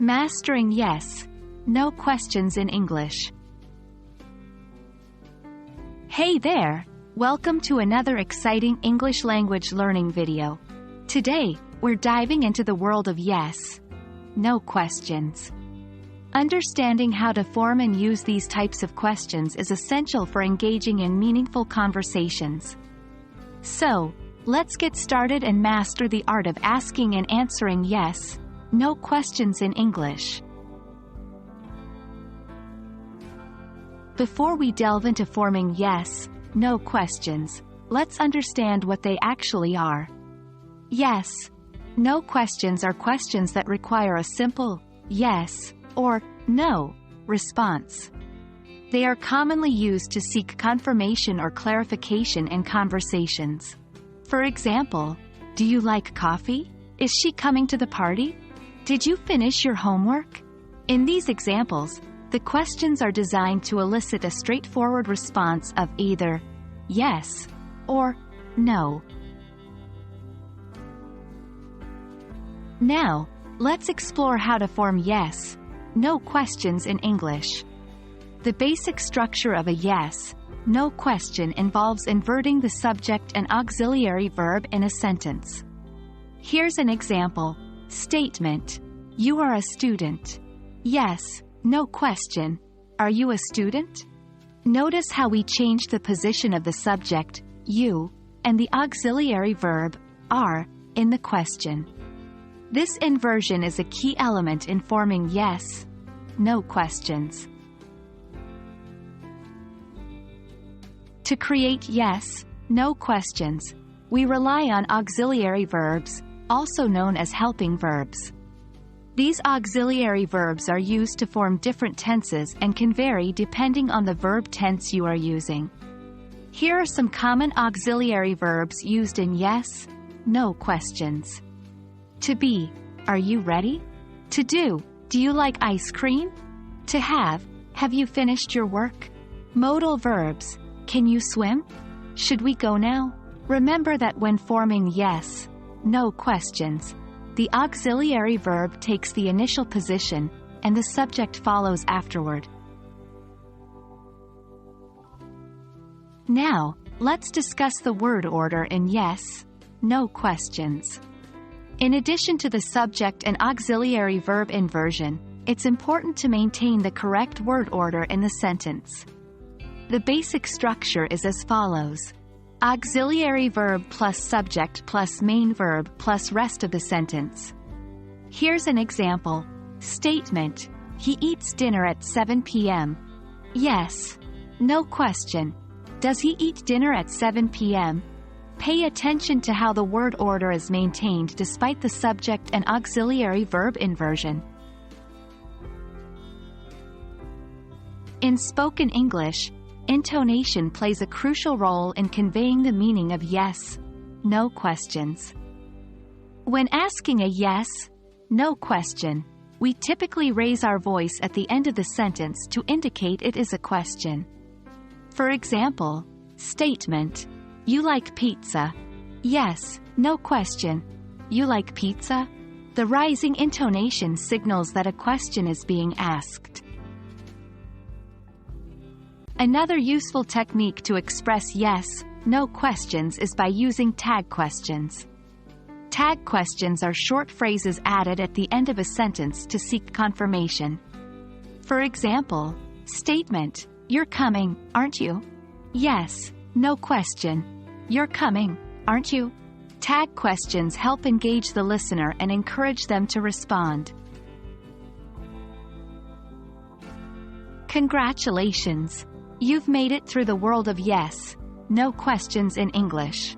Mastering yes, no questions in English. Hey there! Welcome to another exciting English language learning video. Today, we're diving into the world of yes, no questions. Understanding how to form and use these types of questions is essential for engaging in meaningful conversations. So, let's get started and master the art of asking and answering yes, no questions in English. Before we delve into forming yes, no questions, let's understand what they actually are. Yes, no questions are questions that require a simple yes or no response. They are commonly used to seek confirmation or clarification in conversations. For example, do you like coffee? Is she coming to the party? Did you finish your homework? In these examples, the questions are designed to elicit a straightforward response of either yes or no. Now, let's explore how to form yes, no questions in English. The basic structure of a yes, no question involves inverting the subject and auxiliary verb in a sentence. Here's an example statement. You are a student. Yes, no question. Are you a student? Notice how we changed the position of the subject, you, and the auxiliary verb, are, in the question. This inversion is a key element in forming yes, no questions. To create yes, no questions, we rely on auxiliary verbs, also known as helping verbs. These auxiliary verbs are used to form different tenses and can vary depending on the verb tense you are using. Here are some common auxiliary verbs used in yes, no questions. To be, are you ready? To do you like ice cream? To have you finished your work? Modal verbs, can you swim? Should we go now? Remember that when forming yes, no questions, the auxiliary verb takes the initial position, and the subject follows afterward. Now, let's discuss the word order in yes, no questions. In addition to the subject and auxiliary verb inversion, it's important to maintain the correct word order in the sentence. The basic structure is as follows: auxiliary verb plus subject plus main verb plus rest of the sentence. Here's an example statement. He eats dinner at 7 p.m. Yes, no question. Does he eat dinner at 7 p.m.? Pay attention to how the word order is maintained despite the subject and auxiliary verb inversion. In spoken English, intonation plays a crucial role in conveying the meaning of yes, no questions. When asking a yes, no question, we typically raise our voice at the end of the sentence to indicate it is a question. For example, statement. You like pizza? Yes, no question. You like pizza? The rising intonation signals that a question is being asked. Another useful technique to express yes, no questions is by using tag questions. Tag questions are short phrases added at the end of a sentence to seek confirmation. For example, statement. You're coming, aren't you? Yes, no question. You're coming, aren't you? Tag questions help engage the listener and encourage them to respond. Congratulations! You've made it through the world of yes, no questions in English.